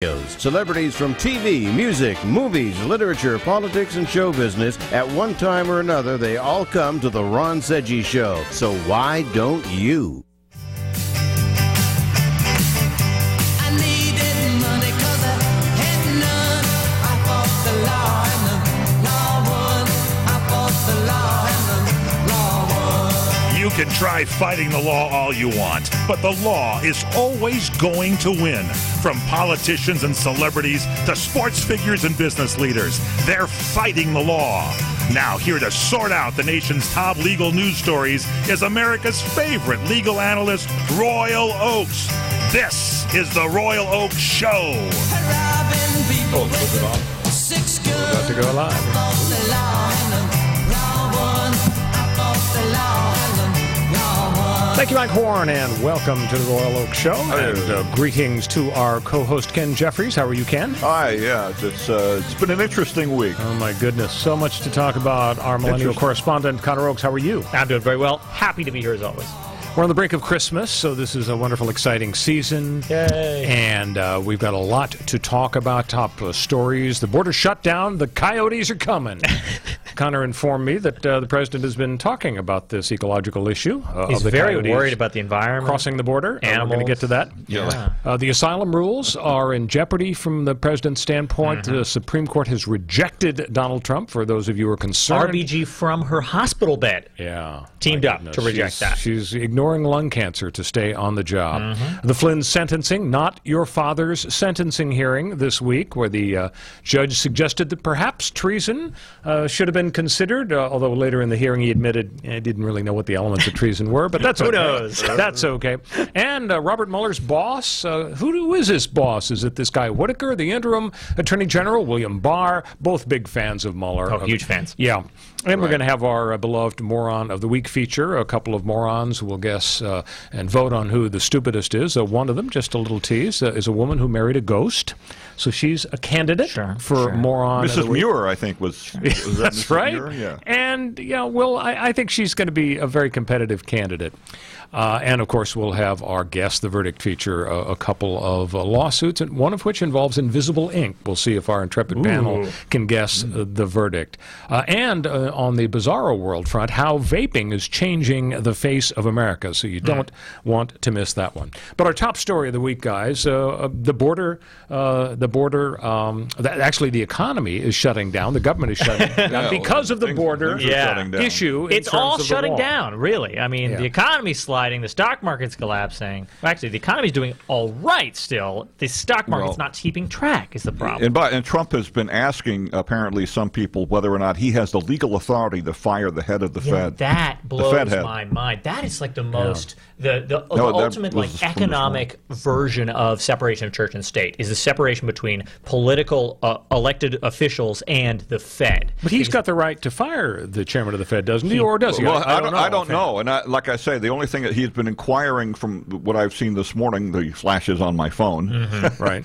Celebrities from TV, music, movies, literature, politics, and show business, at one time or another, they all come to the Ron Sedgy Show. So why don't you? I needed money 'cause I had none. I fought the law and the law won. I fought the law and the law won. You can try fighting the law all you want, but the law is always going to win. From politicians and celebrities to sports figures and business leaders, they're fighting the law. Now, here to sort out the nation's top legal news stories is America's favorite legal analyst, Royal Oakes. This is the Royal Oakes Show. Robbing people with 6 guns. About to go live. I fought the law and the law won. I fought the law and the law won. Thank you, Mike Horn, and welcome to the Royal Oak Show. Hello. And greetings to our co-host, Ken Jeffries. How are you, Ken? Hi, yeah. It's been an interesting week. Oh, my goodness. So much to talk about. Our millennial correspondent, Connor Oakes, how are you? I'm doing very well. Happy to be here as always. We're on the brink of Christmas, so this is a wonderful, exciting season. Yay. And we've got a lot to talk about, top stories. The border shut down. The Coyotes are coming. Connor informed me that the president has been talking about this ecological issue. He's of the very coyotes worried about the environment. crossing the border. We're going to get to that. Yeah. The asylum rules are in jeopardy from the president's standpoint. The Supreme Court has rejected Donald Trump, for those of you who are concerned. RBG from her hospital bed. Yeah. Teamed My up goodness. to reject that. She's ignoring lung cancer to stay on the job. The Flynn sentencing, not your father's sentencing hearing this week, where the judge suggested that perhaps treason should have been considered, although later in the hearing he admitted he didn't really know what the elements of treason were, but that's okay. Who knows? That's okay. And Robert Mueller's boss, who is his boss? Is it this guy Whitaker, the interim Attorney General William Barr? Both big fans of Mueller. Oh, huge fans. Yeah. And we're going to have our beloved Moron of the Week feature. A couple of morons will guess and vote on who the stupidest is. One of them, just a little tease, is a woman who married a ghost. So she's a candidate for Moron of the Mrs. Week. Muir, I think, was that That's Mrs. right. Muir? Yeah. And, yeah, well, I think she's going to be a very competitive candidate. And, of course, we'll have our Guess the Verdict feature, a couple of lawsuits, and one of which involves invisible ink. We'll see if our intrepid panel can guess the verdict. And on the bizarro world front, how vaping is changing the face of America. So you don't want to miss that one. But our top story of the week, guys, the border, actually the economy is shutting down. The government is shutting down because of the border issue. It's all shutting down, really. I mean, the economy's sliding, the stock market's collapsing. Actually, the economy's doing all right still. The stock market's not keeping track is the problem. And Trump has been asking, apparently, some people whether or not he has the legal authority to fire the head of the Fed. That blows my mind. That is like the most, the ultimate like economic version of separation of church and state is the separation between political elected officials and the Fed. But he's got the right to fire the chairman of the Fed, doesn't he? Or does he? Well, I don't know. And like I say, the only thing that he's been inquiring, from what I've seen this morning, the flashes on my phone, right.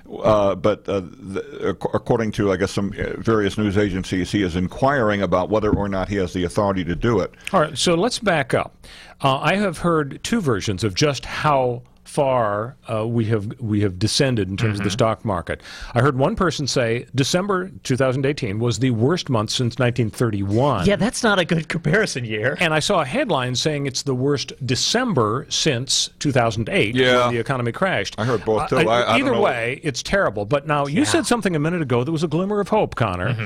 But according to, I guess, some various news agencies, he is inquiring about whether or not he has the authority to do it. All right, so let's back up. I have heard two versions of just how far we have descended in terms of the stock market. I heard one person say December 2018 was the worst month since 1931. Yeah, that's not a good comparison year. And I saw a headline saying it's the worst December since 2008 when the economy crashed. I heard both, too. Either way, it's terrible. But now, you said something a minute ago that was a glimmer of hope, Connor.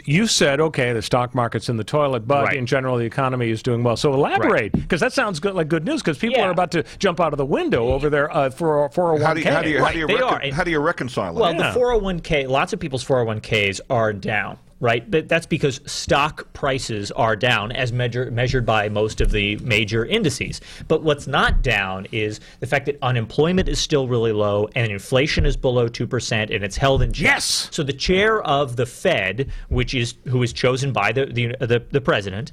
You said, okay, the stock market's in the toilet, but in general, the economy is doing well. So elaborate, because that sounds good, like good news, because people are about to jump out of the window over there for a 401k. How do you reconcile it? Well, the 401k, lots of people's 401ks are down, right? But that's because stock prices are down as measured by most of the major indices. But what's not down is the fact that unemployment is still really low and inflation is below 2% and it's held in check. Yes! So the chair of the Fed, who is chosen by the president,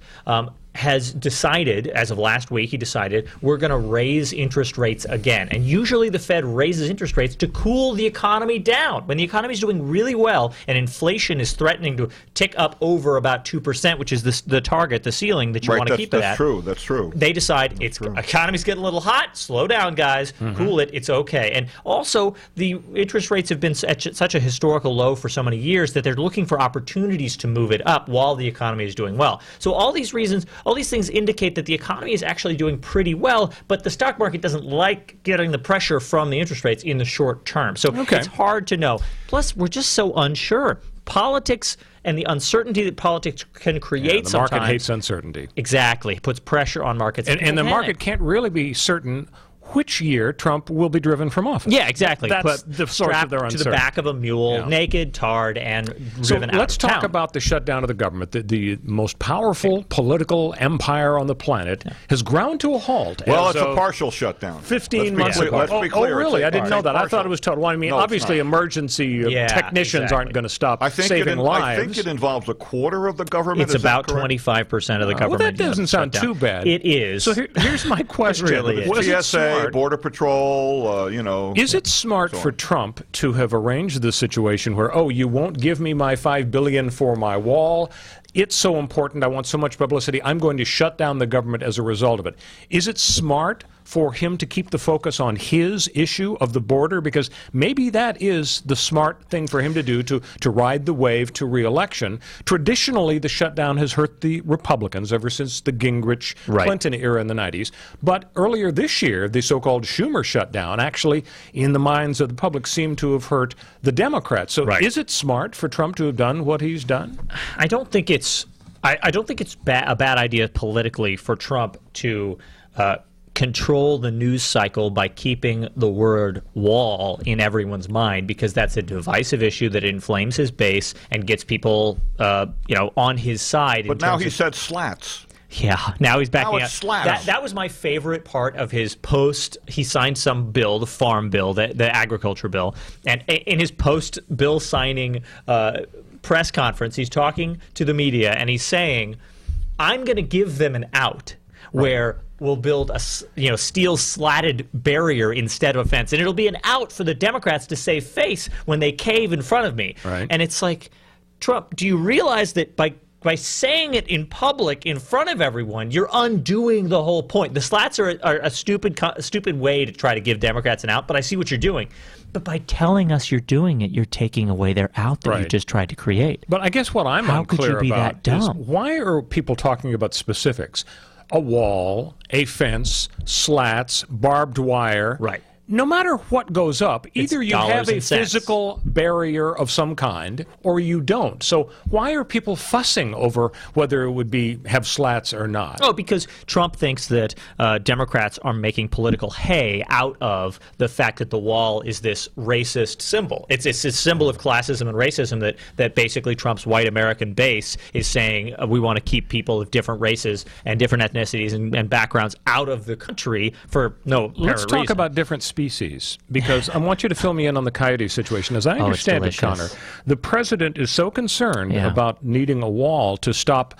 has decided, as of last week, he decided we're going to raise interest rates again. And usually the Fed raises interest rates to cool the economy down. When the economy is doing really well and inflation is threatening to tick up over about 2%, which is the target, the ceiling that you want to keep it at. That's true. That's true. They decide economy's getting a little hot. Slow down, guys. Cool it. It's okay. And also, the interest rates have been at such a historical low for so many years that they're looking for opportunities to move it up while the economy is doing well. So all these reasons, all these things indicate that the economy is actually doing pretty well, but the stock market doesn't like getting the pressure from the interest rates in the short term. So it's hard to know. Plus, we're just so unsure. Politics and the uncertainty that politics can create the sometimes. market hates uncertainty. Exactly. It puts pressure on markets. And the market can't really be certain which year Trump will be driven from office. Yeah, exactly. That's the source of their uncertainty. To the back of a mule, naked, tarred, and driven out of let's talk town. about the shutdown of the government. The most powerful political empire on the planet has ground to a halt. Well, it's a partial shutdown. 15 months ago. Let's be clear. Oh, really? I didn't know that. Partial. I thought it was total. I mean, No, obviously, emergency technicians aren't going to stop saving lives. I think it involves a quarter of the government. It's about 25% of the government. Well, that doesn't sound too bad. It is. So here's my question. It really is. TSA, Border Patrol, Is it smart for Trump to have arranged the situation where, you won't give me my $5 billion for my wall? It's so important. I want so much publicity. I'm going to shut down the government as a result of it. Is it smart for him to keep the focus on his issue of the border? Because maybe that is the smart thing for him to do to ride the wave to re-election. Traditionally, the shutdown has hurt the Republicans ever since the Gingrich-Clinton era in the 90s. But earlier this year, the so-called Schumer shutdown actually, in the minds of the public, seemed to have hurt the Democrats. So is it smart for Trump to have done what he's done? I don't think it's a bad idea politically for Trump to control the news cycle by keeping the word wall in everyone's mind, because that's a divisive issue that inflames his base and gets people on his side. But now he said slats. Yeah, now he's backing up. Slats. That was my favorite part of his post. He signed some bill, the farm bill, the agriculture bill, and in his post-bill signing press conference, he's talking to the media and he's saying, I'm going to give them an out where we'll build a steel slatted barrier instead of a fence, and it'll be an out for the Democrats to save face when they cave in front of me. Right. And it's like, Trump, do you realize that by saying it in public in front of everyone, you're undoing the whole point? The slats are a stupid way to try to give Democrats an out, but I see what you're doing. But by telling us you're doing it, you're taking away their out that you just tried to create. But I guess what I'm unclear about is why are people talking about specifics? A wall, a fence, slats, barbed wire. Right. No matter what goes up, either you have a physical barrier of some kind or you don't. So why are people fussing over whether it would have slats or not? Oh, because Trump thinks that Democrats are making political hay out of the fact that the wall is this racist symbol. It's a symbol of classism and racism that basically Trump's white American base is saying we want to keep people of different races and different ethnicities and backgrounds out of the country for no apparent Let's talk reason. about different species, because I want you to fill me in on the Coyote situation. As I understand it, Connor, the president is so concerned about needing a wall to stop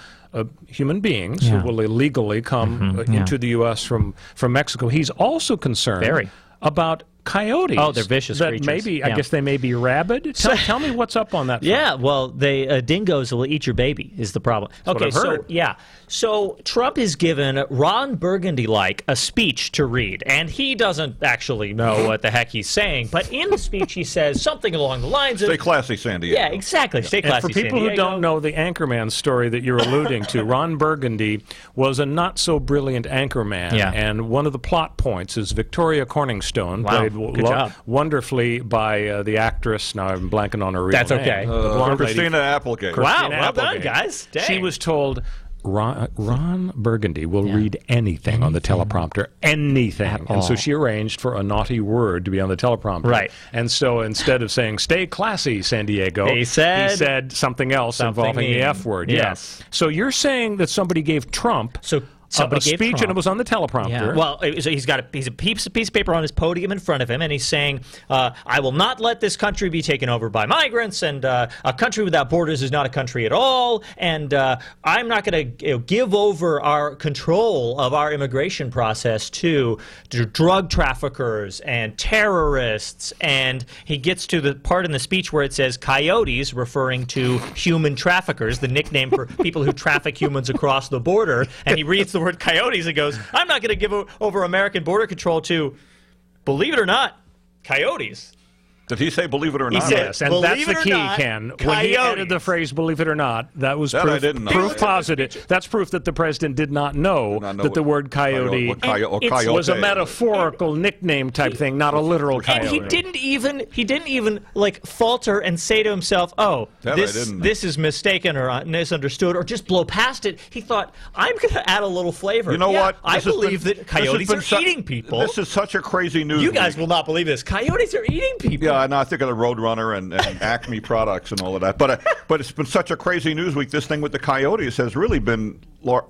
human beings who will illegally come into the U.S. from Mexico. He's also concerned about coyotes. Oh, they're vicious that creatures. Maybe, I guess they may be rabid. Tell me what's up on that front. Yeah, well, dingoes will eat your baby is the problem. That's what I've heard. So Trump is given Ron Burgundy-like a speech to read, and he doesn't actually know what the heck he's saying, but in the speech he says something along the lines of... Stay classy, San Diego. Yeah, exactly. Stay classy, And for people who don't know the Anchorman story that you're alluding to, Ron Burgundy was a not-so-brilliant anchorman, and one of the plot points is Victoria Corningstone, played wonderfully by the actress, now I'm blanking on her real name. That's okay. Christina Applegate. Wow, well done, guys. Dang. She was told... Ron Burgundy will read anything on the teleprompter, anything. And so she arranged for a naughty word to be on the teleprompter. Right. And so instead of saying, stay classy, San Diego, he said something else involving the F word. Yes. So you're saying that somebody gave Trump Somebody a gave speech, Trump. and it was on the teleprompter. Yeah. Well, he's got a piece of paper on his podium in front of him, and he's saying, I will not let this country be taken over by migrants, and a country without borders is not a country at all, and I'm not going to give over our control of our immigration process to drug traffickers and terrorists. And he gets to the part in the speech where it says coyotes, referring to human traffickers, the nickname for people who traffic humans across the border, and he reads the word coyotes and goes, I'm not going to give over American border control to, believe it or not, coyotes. Did he say believe it or not? said, Yes, and believe that's it the or key, not, Ken. When he coyotes. added the phrase "believe it or not," that was That I proof, didn't know. proof positive. That's proof that the president did not know that the word coyote was a metaphorical nickname type thing, not a literal coyote. And he didn't even like falter and say to himself, "Oh, this is mistaken or misunderstood," or just blow past it. He thought, "I'm going to add a little flavor." You know what? I believe that coyotes are eating people. This is such a crazy news. You guys will not believe this. Coyotes are eating people. Yeah, I think of the Roadrunner and Acme products and all of that. But it's been such a crazy news week. This thing with the coyotes has really been,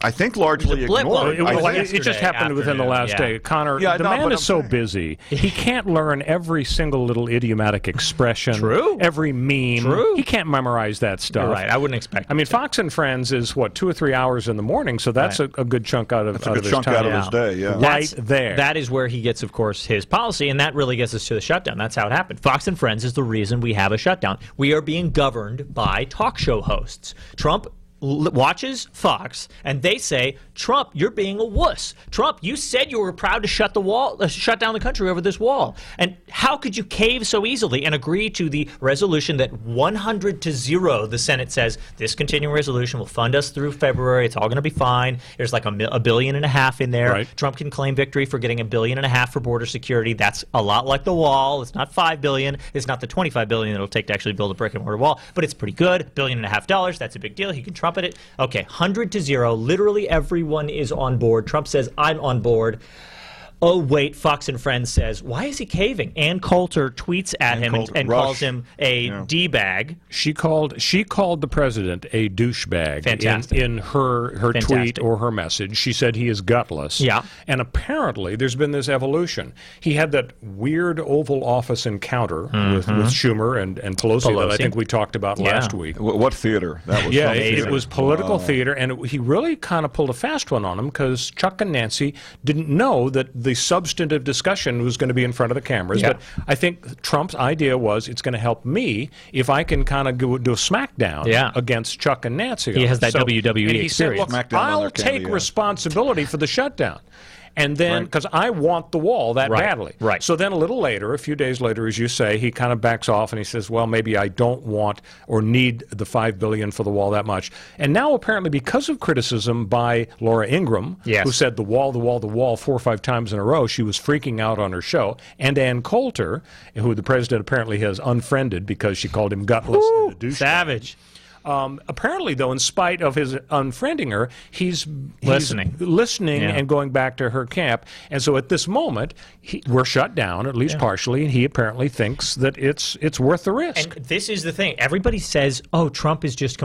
I think, largely ignored. Well, It just happened within the last day. Connor, the man is so busy. He can't learn every single little idiomatic expression. True. Every meme. True. He can't memorize that stuff. You're right. I wouldn't expect. I mean, Fox and Friends is, 2 or 3 hours in the morning, so that's a good chunk out of his day, yeah. Right there. That is where he gets, of course, his policy, and that really gets us to the shutdown. That's how it happened. Fox and Friends is the reason we have a shutdown. We are being governed by talk show hosts. Trump watches Fox, and they say, Trump, you're being a wuss. Trump, you said you were proud to shut down the country over this wall. And how could you cave so easily and agree to the resolution that 100-0, the Senate says, this continuing resolution will fund us through February. It's all going to be fine. There's like $1.5 billion in there. Right. Trump can claim victory for getting $1.5 billion for border security. That's a lot like the wall. It's not $5 billion. It's not the $25 billion it'll take to actually build a brick and mortar wall, but it's pretty good. $1.5 billion. That's a big deal. He can trumpet it. Okay, 100-0. Literally everyone is on board. Trump says, I'm on board. Oh, wait, Fox and Friends says, why is he caving? Ann Coulter tweets at him and calls him a D-bag. She called the president a douchebag. Fantastic. In her tweet or her message. She said he is gutless. Yeah. And apparently there's been this evolution. He had that weird Oval Office encounter with Schumer and Pelosi that I think we talked about last week. What theater? That was it was political theater, and he really kind of pulled a fast one on him because Chuck and Nancy didn't know that the substantive discussion was going to be in front of the cameras. Yeah. But I think Trump's idea was it's going to help me if I can kind of do a smackdown against Chuck and Nancy. He has that WWE and he experience. Said, look, I'll take responsibility for the shutdown. And then, because I want the wall that badly. Right. So then a little later, a few days later, as you say, he kind of backs off and he says, well, maybe I don't want or need the $5 billion for the wall that much. And now apparently because of criticism by Laura Ingraham, who said the wall, 4 or 5 times in a row, she was freaking out on her show, and Ann Coulter, who the president apparently has unfriended because she called him gutless and a douchebag. Savage. Apparently, though, in spite of his unfriending her, he's listening and going back to her camp. And so at this moment, we're shut down, at least partially, and he apparently thinks that it's worth the risk. And this is the thing. Everybody says, oh, Trump is just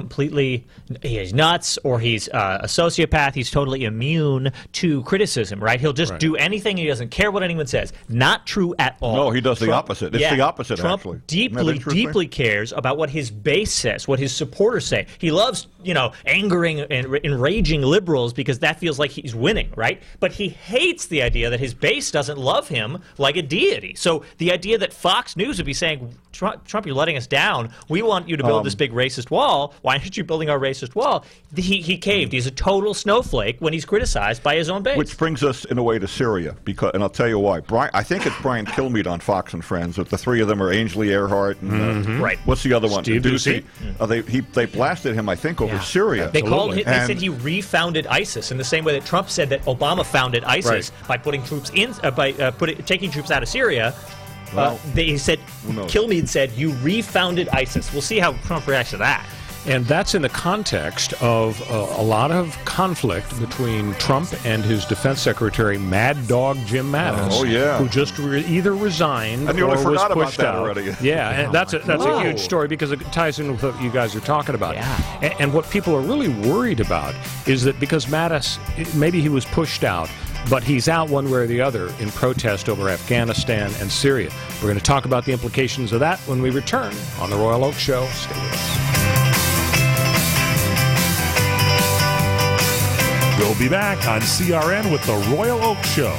he's nuts, or he's a sociopath. He's totally immune to criticism, right? He'll just do anything. He doesn't care what anyone says. Not true at all. No, he does the opposite. It's the opposite, Trump actually. deeply cares about what his base says, what his supporters say. He loves, angering and enraging liberals because that feels like he's winning, right? But he hates the idea that his base doesn't love him like a deity. So the idea that Fox News would be saying, Trump, you're letting us down. We want you to build this big racist wall. Why aren't you building our racist wall? He caved. He's a total snowflake when he's criticized by his own base. Which brings us, in a way, to Syria. And I'll tell you why. I think it's Brian Kilmeade on Fox and Friends. With the three of them are Ainsley Earhart and what's the other one? Steve Doocy. They blasted him, I think, over Syria. They called him. They said he refounded ISIS in the same way that Trump said that Obama founded ISIS by putting troops in, taking troops out of Syria. They said, Kilmeade said, you refounded ISIS. We'll see how Trump reacts to that. And that's in the context of a lot of conflict between Trump and his defense secretary, Mad Dog Jim Mattis. Oh, yeah. Who just either resigned And you or only was forgot about pushed that out. already. Yeah, and that's a huge story because it ties in with what you guys are talking about. Yeah. And what people are really worried about is that because Mattis, maybe he was pushed out, but he's out one way or the other in protest over Afghanistan and Syria. We're going to talk about the implications of that when we return on The Royal Oak Show. Stay with us. We'll be back on CRN with The Royal Oak Show.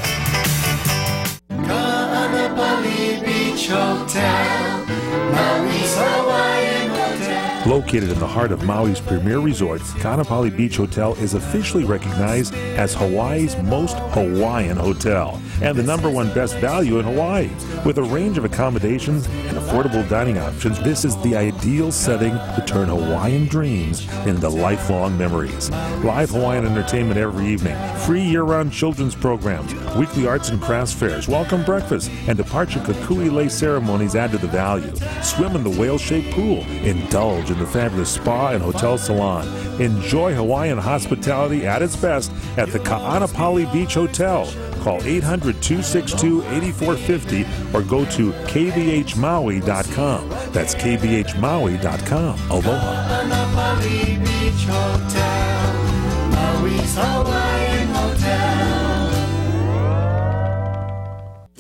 Kaanapali Beach Hotel, Maui's Hawaiian Hotel. Located in the heart of Maui's premier resort, Kaanapali Beach Hotel is officially recognized as Hawaii's most Hawaiian hotel and the #1 best value in Hawaii. With a range of accommodations and affordable dining options, this is the ideal setting to turn Hawaiian dreams into lifelong memories. Live Hawaiian entertainment every evening, free year-round children's programs, weekly arts and crafts fairs, welcome breakfast, and departure kukui lei ceremonies add to the value. Swim in the whale-shaped pool, indulge in the fabulous spa and hotel salon. Enjoy Hawaiian hospitality at its best at the Kaanapali Beach Hotel. Call 800-262-8450 or go to kbhmaui.com. That's kbhmaui.com. Aloha. Kaanapali Beach Hotel, Maui's Hawaiian Hotel.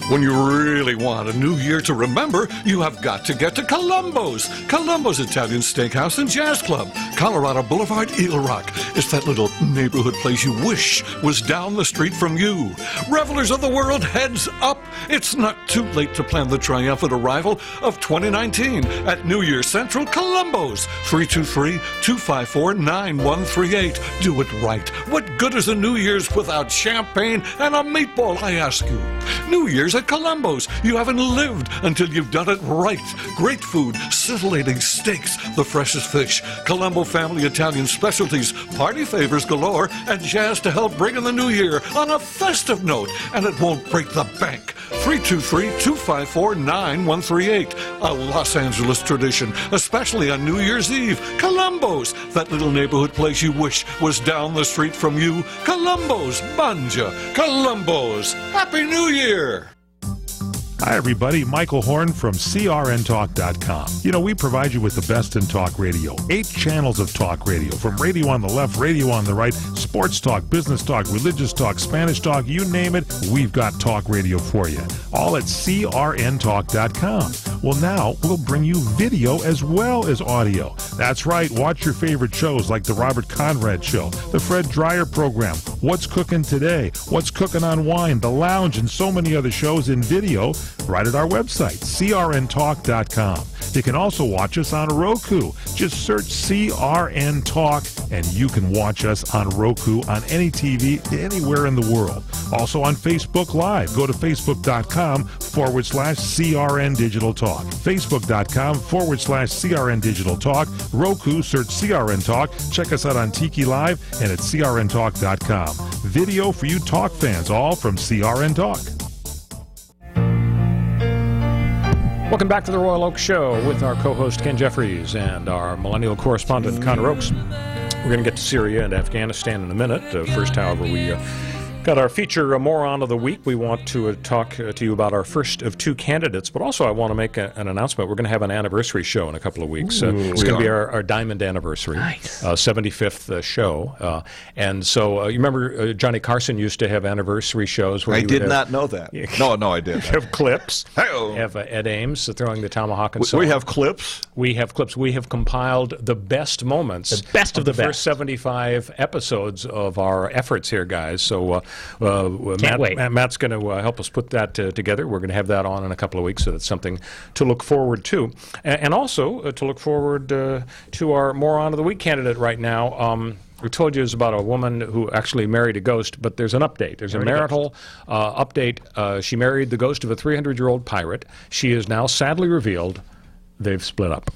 When you really want a new year to remember, you have got to get to Columbo's. Columbo's Italian Steakhouse and Jazz Club, Colorado Boulevard, Eagle Rock. It's that little neighborhood place you wish was down the street from you. Revelers of the world, heads up. It's not too late to plan the triumphant arrival of 2019 at New Year Central Columbo's. 323-254-9138. Do it right. What good is a New Year's without champagne and a meatball, I ask you? New Year's at Columbo's. You haven't lived until you've done it right. Great food, scintillating steaks, the freshest fish, Colombo family Italian specialties, party favors galore, and jazz to help bring in the new year on a festive note. And it won't break the bank. 323-254-9138. A Los Angeles tradition, especially on New Year's Eve. Columbo's, that little neighborhood place you wish was down the street from you. Columbo's, Banja. Columbo's. Happy New Year! Hi, everybody. Michael Horn from CRNTalk.com. You know, we provide you with the best in talk radio. 8 channels of talk radio, from radio on the left, radio on the right, sports talk, business talk, religious talk, Spanish talk, you name it, we've got talk radio for you. All at CRNTalk.com. Well, now we'll bring you video as well as audio. That's right. Watch your favorite shows like The Robert Conrad Show, The Fred Dreyer Program, What's Cooking Today, What's Cooking on Wine, The Lounge, and so many other shows in video right at our website, CRNTalk.com. You can also watch us on Roku. Just search CRN Talk, and you can watch us on Roku on any TV anywhere in the world. Also on Facebook Live. Go to Facebook.com/CRN Digital Talk. Facebook.com/CRN Digital Talk. Roku, search CRN Talk. Check us out on Tiki Live and at CRNTalk.com. Video for you talk fans, all from CRN Talk. Welcome back to the Royal Oak Show with our co-host Ken Jeffries and our millennial correspondent Connor Oakes. We're going to get to Syria and Afghanistan in a minute. First, however, we got our feature Moron of the Week. We want to talk to you about our first of 2 candidates, but also I want to make an announcement. We're going to have an anniversary show in a couple of weeks. It's going to be our diamond anniversary, Nice. 75th show. And so you remember Johnny Carson used to have anniversary shows where I he would did have, not know that. No, I did. have clips. Hey-o. Have Ed Ames throwing the tomahawk and so We on. have clips. We have clips. We have compiled the best moments, The best of the first best. 75 episodes of our efforts here, guys. So Can't wait. Matt's going to help us put that together. We're going to have that on in a couple of weeks, so that's something to look forward to. And also to look forward to our Moron of the Week candidate right now. We told you it's about a woman who actually married a ghost, but there's an update. There's a marital update. She married the ghost of a 300-year-old pirate. She is now sadly revealed they've split up.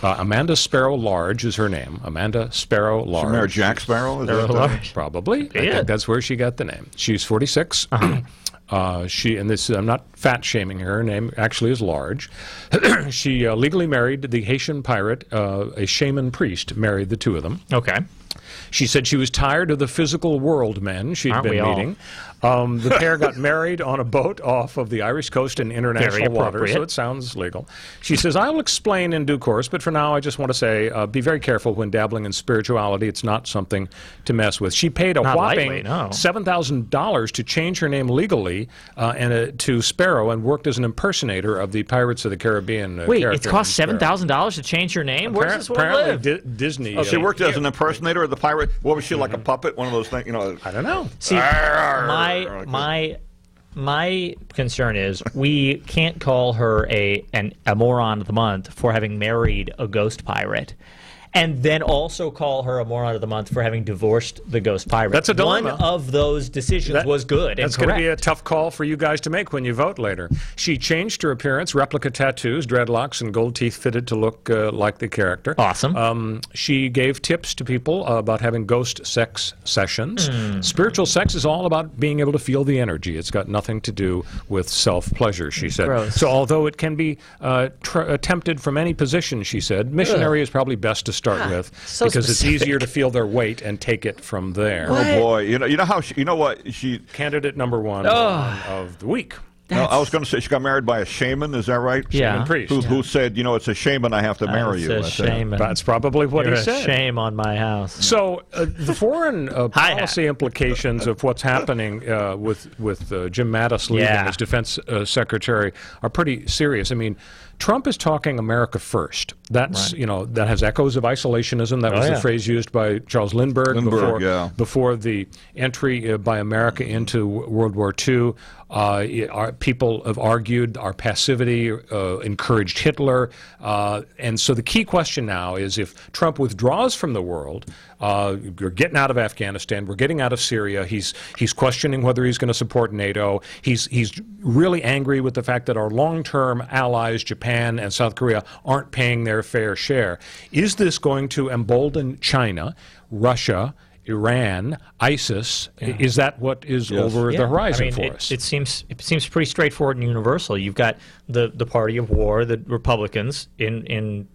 Amanda Sparrow Large is her name. Amanda Sparrow Large. She married Jack Sparrow? Is that Probably. I think that's where she got the name. She's 46. I'm not fat shaming her name actually is large. She legally married the Haitian pirate, a shaman priest, married the two of them. Okay. She said she was tired of the physical world men she'd been meeting. The pair got married on a boat off of the Irish coast in international waters, so it sounds legal. She says, I'll explain in due course, but for now I just want to say, be very careful when dabbling in spirituality. It's not something to mess with. She paid a whopping $7,000 to change her name legally to Sparrow and worked as an impersonator of the Pirates of the Caribbean Wait, it cost $7,000 to change her name? Where does this one live? Disney. She worked as an impersonator of the pirate. What was she, like a puppet? One of those things, I don't know. See, my concern is we can't call her a moron of the month for having married a ghost pirate, and then also call her a moron of the month for having divorced the ghost pirate. That's a dilemma. One of those decisions was good. That's going to be a tough call for you guys to make when you vote later. She changed her appearance, replica tattoos, dreadlocks, and gold teeth fitted to look like the character. Awesome. She gave tips to people about having ghost sex sessions. Spiritual sex is all about being able to feel the energy. It's got nothing to do with self-pleasure, she said. Gross. So although it can be attempted from any position, she said, missionary is probably best to start with because it's easier to feel their weight and take it from there. Oh boy, you know what she candidate number one of the week. No, I was going to say she got married by a shaman. Is that right? Yeah. Shaman priest. Who said, it's a shaman, I have to marry you. It's a shaman. That's probably what he said. Shame on my house. So the foreign policy implications of what's happening with Jim Mattis leaving as defense secretary are pretty serious. I mean, Trump is talking America first. That's that has echoes of isolationism. That was the phrase used by Charles Lindbergh before the entry by America into World War II. Our people have argued our passivity encouraged Hitler, and so the key question now is if Trump withdraws from the world, we're getting out of Afghanistan, we're getting out of Syria. He's questioning whether he's going to support NATO. He's really angry with the fact that our long-term allies, Japan and South Korea, aren't paying their fair share. Is this going to embolden China, Russia, Iran, ISIS? Is that what is over the horizon for us? It seems pretty straightforward and universal. You've got the party of war, the Republicans in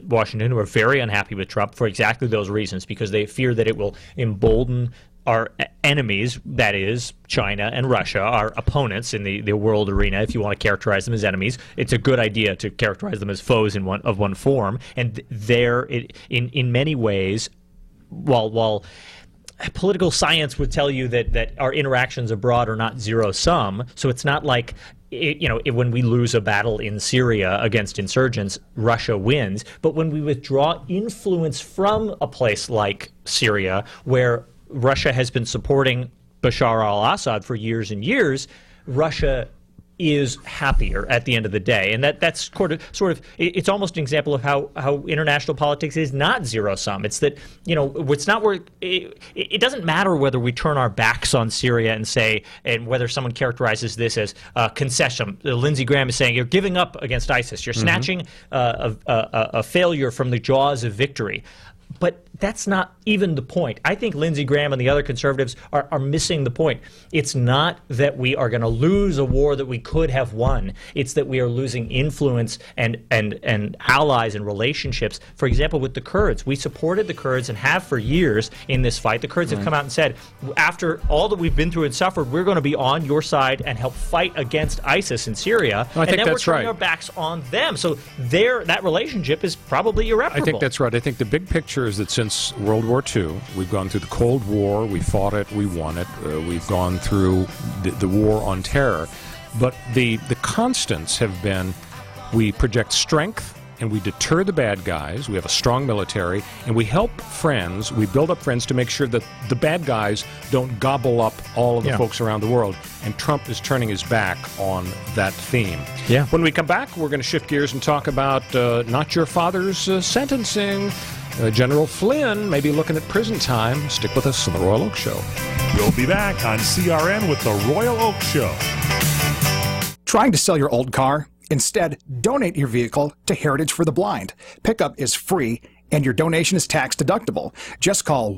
Washington, who are very unhappy with Trump for exactly those reasons, because they fear that it will embolden our enemies, that is, China and Russia, our opponents in the world arena, if you want to characterize them as enemies. It's a good idea to characterize them as foes in one form. And in many ways, while political science would tell you that our interactions abroad are not zero-sum, so it's not like when we lose a battle in Syria against insurgents, Russia wins. But when we withdraw influence from a place like Syria, where Russia has been supporting Bashar al-Assad for years and years, Russia is happier at the end of the day. And that's sort of it's almost an example of how international politics is not zero-sum. It's that, it's not where it doesn't matter whether we turn our backs on Syria and whether someone characterizes this as concession. Lindsey Graham is saying you're giving up against ISIS. You're snatching a failure from the jaws of victory. But that's not even the point. I think Lindsey Graham and the other conservatives are missing the point. It's not that we are going to lose a war that we could have won. It's that we are losing influence and allies and relationships. For example, with the Kurds. We supported the Kurds and have for years in this fight. The Kurds have come out and said, after all that we've been through and suffered, we're going to be on your side and help fight against ISIS in Syria. I think then that's we're turning right. our backs on them. So that relationship is probably irreparable. I think that's right. I think the big picture is that since World War II, we've gone through the Cold War, we fought it, we won it, we've gone through the war on terror. But the constants have been we project strength and we deter the bad guys, we have a strong military, and we help friends, we build up friends to make sure that the bad guys don't gobble up all of the folks around the world. And Trump is turning his back on that theme. Yeah. When we come back, we're going to shift gears and talk about not your father's sentencing. General Flynn may be looking at prison time. Stick with us on The Royal Oak Show. We'll be back on CRN with The Royal Oak Show. Trying to sell your old car? Instead, donate your vehicle to Heritage for the Blind. Pickup is free, and your donation is tax deductible. Just call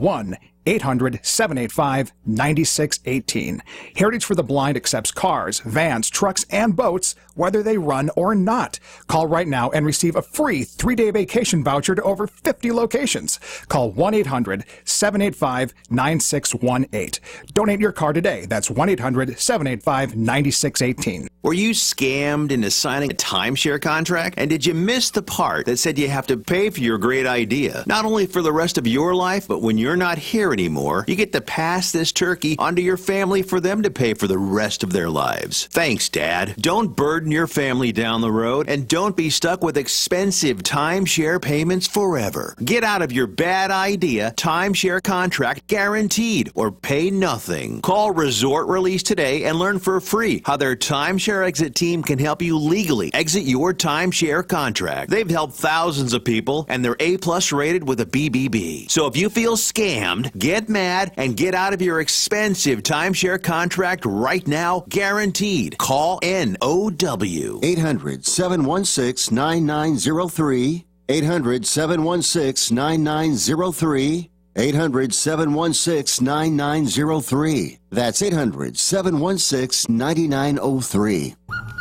800-785-9618. Heritage for the Blind accepts cars, vans, trucks, and boats, whether they run or not. Call right now and receive a free 3-day vacation voucher to over 50 locations. Call 1-800-785-9618. Donate your car today. That's 1-800-785-9618. Were you scammed into signing a timeshare contract? And did you miss the part that said you have to pay for your great idea? Not only for the rest of your life, but when you're not here anymore, you get to pass this turkey onto your family for them to pay for the rest of their lives. Thanks, Dad. Don't burden your family down the road, and don't be stuck with expensive timeshare payments forever. Get out of your bad idea timeshare contract guaranteed, or pay nothing. Call Resort Release today and learn for free how their timeshare exit team can help you legally exit your timeshare contract. They've helped thousands of people, and they're A+ rated with a BBB. So if you feel scammed, get mad and get out of your expensive timeshare contract right now, guaranteed. Call NOW. 800-716-9903. 800-716-9903. 800-716-9903. That's 800-716-9903.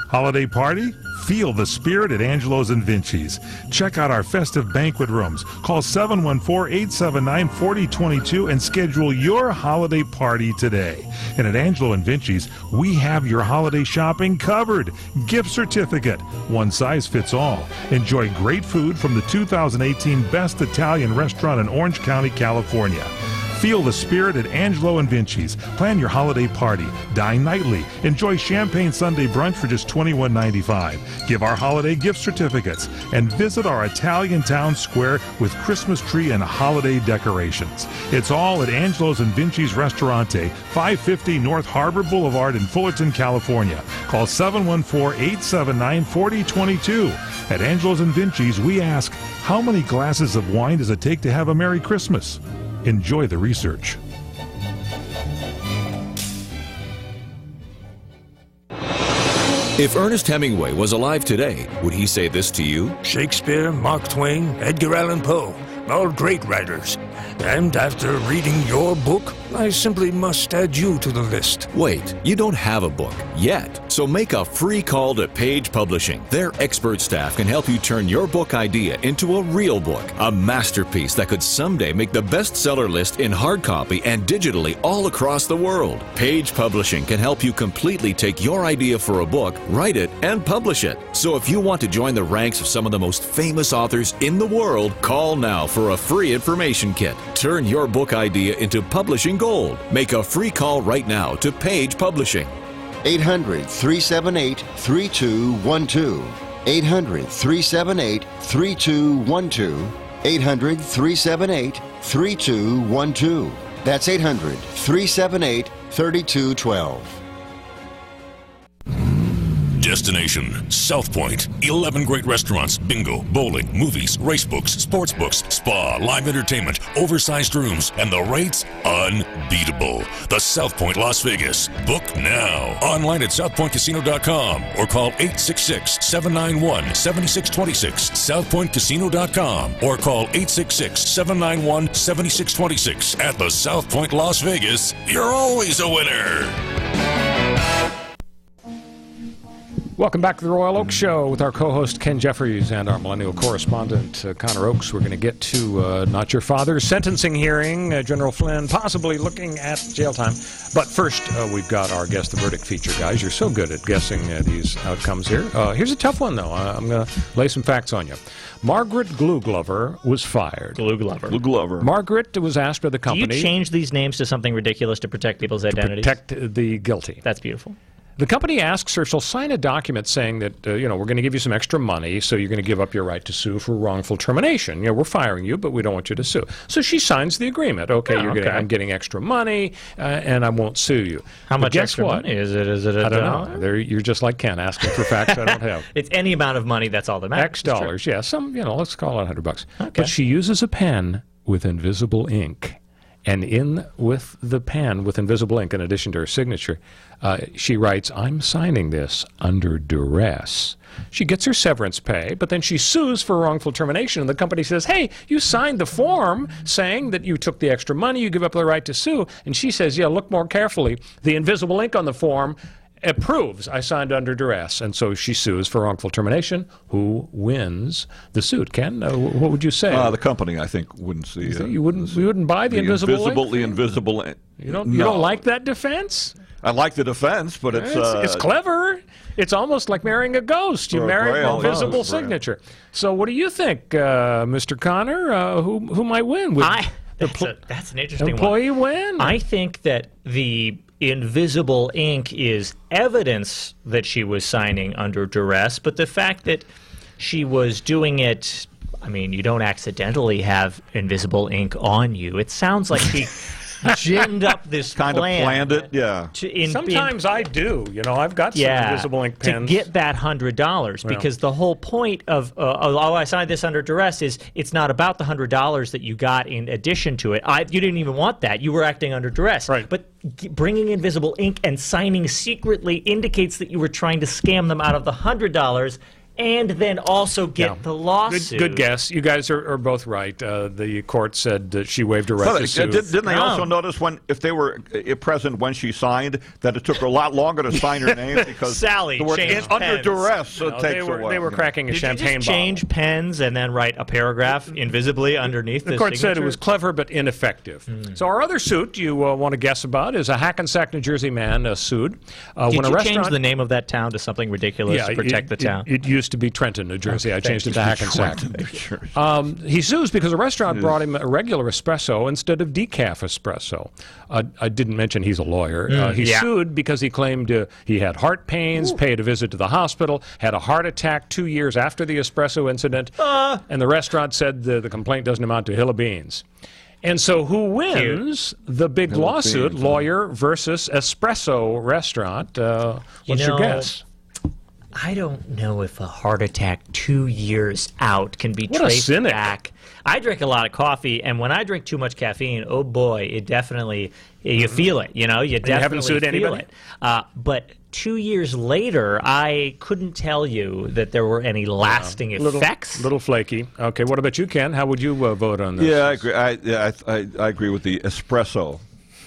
Holiday party? Feel the spirit at Angelo's and Vinci's. Check out our festive banquet rooms. Call 714-879-4022 and schedule your holiday party today. And at Angelo and Vinci's, we have your holiday shopping covered. Gift certificate. One size fits all. Enjoy great food from the 2018 Best Italian Restaurant in Orange County, California. Feel the spirit at Angelo and Vinci's. Plan your holiday party. Dine nightly. Enjoy champagne Sunday brunch for just $21.95. Give our holiday gift certificates. And visit our Italian town square with Christmas tree and holiday decorations. It's all at Angelo's and Vinci's Restaurante, 550 North Harbor Boulevard in Fullerton, California. Call 714-879-4022. At Angelo's and Vinci's, we ask, how many glasses of wine does it take to have a Merry Christmas? Enjoy the research. If Ernest Hemingway was alive today, would he say this to you? Shakespeare, Mark Twain, Edgar Allan Poe, all great writers. And after reading your book, I simply must add you to the list. Wait, you don't have a book yet. So make a free call to Page Publishing. Their expert staff can help you turn your book idea into a real book, a masterpiece that could someday make the bestseller list in hard copy and digitally all across the world. Page Publishing can help you completely take your idea for a book, write it, and publish it. So if you want to join the ranks of some of the most famous authors in the world, call now for a free information kit. Turn your book idea into publishing gold. Make a free call right now to Page Publishing. 800-378-3212. 800-378-3212. 800-378-3212. That's 800-378-3212. Destination South Point. 11 great restaurants, bingo, bowling, movies, race books, sports books, spa, live entertainment, oversized rooms, and the rates unbeatable. The South Point Las Vegas. Book now. Online at southpointcasino.com or call 866-791-7626. southpointcasino.com or call 866-791-7626. At the South Point Las Vegas, you're always a winner. Welcome back to the Royal Oak Show with our co-host Ken Jeffries and our millennial correspondent Connor Oakes. We're going to get to Not Your Father's sentencing hearing, General Flynn possibly looking at jail time. But first, we've got our Guess the Verdict feature, guys. You're so good at guessing these outcomes here. Here's a tough one, though. I'm going to lay some facts on you. Margaret Glue Glover was fired. Glue Glover. Glue Glover. Margaret was asked by the company... Do you change these names to something ridiculous to protect people's identities? Protect the guilty. That's beautiful. The company asks her, she'll sign a document saying that, we're going to give you some extra money, so you're going to give up your right to sue for wrongful termination. We're firing you, but we don't want you to sue. So she signs the agreement. I'm getting extra money, and I won't sue you. How much extra money? Is it I don't know. You're just like Ken, asking for facts I don't have. It's any amount of money, that's all that matters. X dollars, yeah. Let's call it $100. Okay. But she uses a pen with invisible ink. And in with the pen, with invisible ink, in addition to her signature, she writes, "I'm signing this under duress." She gets her severance pay, but then she sues for wrongful termination, and the company says, "Hey, you signed the form saying that you took the extra money, you give up the right to sue." And she says, "Yeah, look more carefully. The invisible ink on the form proves I signed under duress." And so she sues for wrongful termination. Who wins the suit? Ken, what would you say? The company, I think, wouldn't see. You wouldn't buy the invisible ink? The invisible ink. You don't like that defense? I like the defense, but it's clever. It's almost like marrying a ghost. You marry an invisible signature. So what do you think, Mr. Connor? Who might win? That's an interesting employee one. win? I think that the invisible ink is evidence that she was signing under duress, but the fact that she was doing it, I mean, you don't accidentally have invisible ink on you. It sounds like she ginned up this kind of planned it, yeah. Sometimes I do. I've got some invisible ink pens. To get that $100, because the whole point of, I signed this under duress is it's not about the $100 that you got in addition to it. You didn't even want that. You were acting under duress. Right. But bringing invisible ink and signing secretly indicates that you were trying to scam them out of the $100 and then also get the lawsuit. Good guess. You guys are both right. The court said that she waived her right to sue. Didn't they also notice if they were present when she signed that it took her a lot longer to sign her name because Sally changed under pens. duress? It takes a while. They were cracking a champagne you just bottle. change pens and then write a paragraph invisibly underneath the court signature? said it was clever but ineffective. So our other suit you want to guess about is a Hackensack, New Jersey man sued. Did you change the name of that town to something ridiculous to protect the town? It used to be Trenton, New Jersey. I changed it to Hackensack. He sues because a restaurant brought him a regular espresso instead of decaf espresso. I didn't mention he's a lawyer. He sued because he claimed he had heart pains, paid a visit to the hospital, had a heart attack 2 years after the espresso incident, and the restaurant said the complaint doesn't amount to a hill of beans. And so who wins the big lawsuit, lawyer versus espresso restaurant? What's your guess? I don't know if a heart attack 2 years out can be traced back. I drink a lot of coffee, and when I drink too much caffeine, oh boy, it definitely, you feel it, you definitely haven't sued feel anybody? it. But 2 years later, I couldn't tell you that there were any lasting effects. Little flaky. Okay, what about you, Ken? How would you vote on this? Yeah, I agree. I agree with the espresso.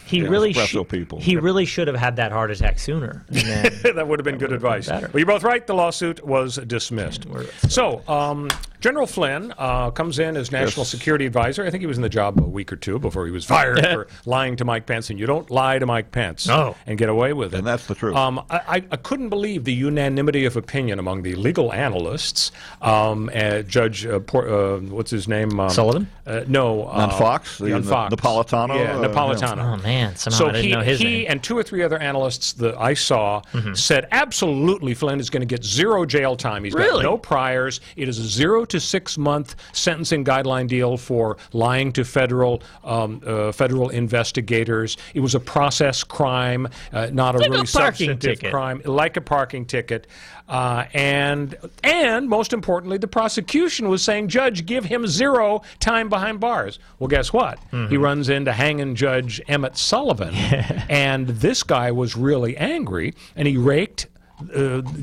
He really should have had that heart attack sooner. That would have been good advice. Well, you're both right. The lawsuit was dismissed. So, General Flynn comes in as National Security Advisor. I think he was in the job a week or two before he was fired for lying to Mike Pence. And you don't lie to Mike Pence and get away with it. And that's the truth. I couldn't believe the unanimity of opinion among the legal analysts. Judge, what's his name? Sullivan? No. On Fox? On Fox. Napolitano? Yeah, Napolitano. Oh, man. Somehow I didn't know his name. He and two or three other analysts that I saw said absolutely Flynn is going to get 0 jail time. He's got no priors. It is a 0 to 6 month sentencing guideline deal for lying to federal investigators. It was a process crime, not a really substantive crime, like a parking ticket. And most importantly, the prosecution was saying, Judge, give him 0 time behind bars. Well, guess what? He runs into hanging Judge Emmett Sullivan, and this guy was really angry, and he raked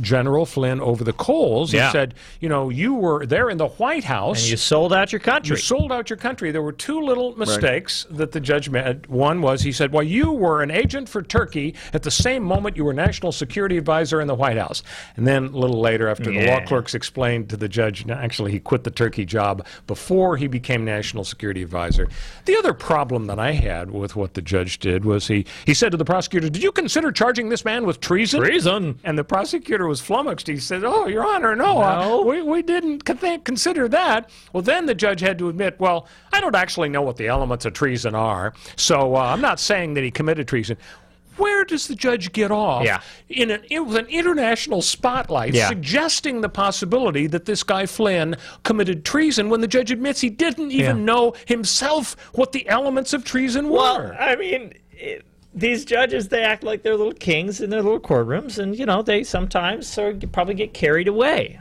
General Flynn over the coals. He said, you were there in the White House. And you sold out your country. You sold out your country. There were 2 little mistakes that the judge made. One was he said, well, you were an agent for Turkey at the same moment you were National Security Advisor in the White House. And then a little later, after the law clerks explained to the judge, actually he quit the Turkey job before he became National Security Advisor. The other problem that I had with what the judge did was he said to the prosecutor, did you consider charging this man with treason? Treason. And the prosecutor was flummoxed. He said, oh, Your Honor, no. We didn't consider that. Well, then the judge had to admit, well, I don't actually know what the elements of treason are, so I'm not saying that he committed treason. Where does the judge get off with an international spotlight suggesting the possibility that this guy Flynn committed treason when the judge admits he didn't even know himself what the elements of treason were? Well, I mean... These judges, they act like they're little kings in their little courtrooms, and, they sometimes probably get carried away.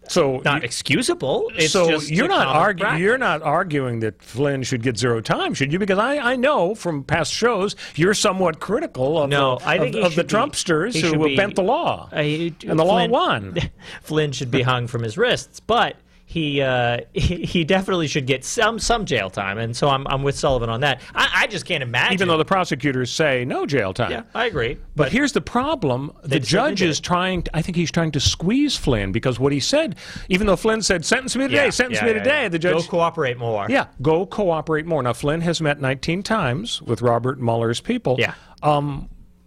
So not excusable. It's so just you're a not common practice. you're not arguing that Flynn should get zero time, should you? Because I know from past shows you're somewhat critical of I think the Trumpsters who bent the law, and the law won. Flynn should be hung from his wrists, but he definitely should get some jail time, and so I'm with Sullivan on that. I just can't imagine. Even though the prosecutors say no jail time. Yeah, I agree. But here's the problem: the judge is trying. I think he's trying to squeeze Flynn because what he said, even though Flynn said sentence me today, sentence me today, the judge go cooperate more. Yeah, go cooperate more. Now Flynn has met 19 times with Robert Mueller's people. Yeah.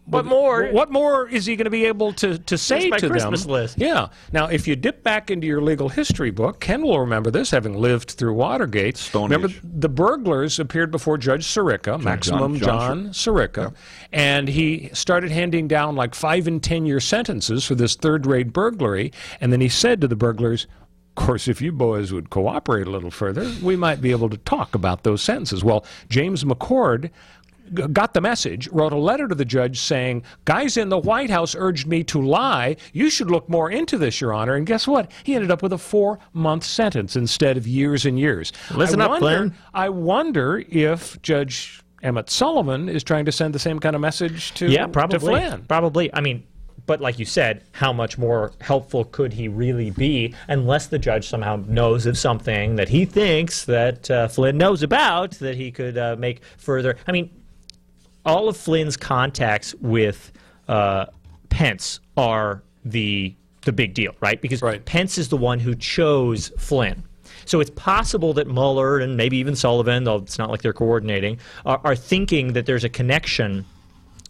What more is he going to be able to say to them? Christmas list. Yeah. Now, if you dip back into your legal history book, Ken will remember this, having lived through Watergate. Remember, the burglars appeared before Judge Sirica, Maximum John Sirica, and he started handing down like 5- and 10-year sentences for this third-rate burglary, and then he said to the burglars, of course, if you boys would cooperate a little further, we might be able to talk about those sentences. Well, James McCord got the message, wrote a letter to the judge saying, guys in the White House urged me to lie. You should look more into this, Your Honor. And guess what? He ended up with a 4-month sentence instead of years and years. Listen up, Flynn. I wonder if Judge Emmett Sullivan is trying to send the same kind of message to, probably. to Flynn. Probably. I mean, but like you said, how much more helpful could he really be unless the judge somehow knows of something that he thinks that Flynn knows about that he could make further. I mean, all of Flynn's contacts with Pence are the big deal, right? Because Pence is the one who chose Flynn. So it's possible that Mueller and maybe even Sullivan, though it's not like they're coordinating, are thinking that there's a connection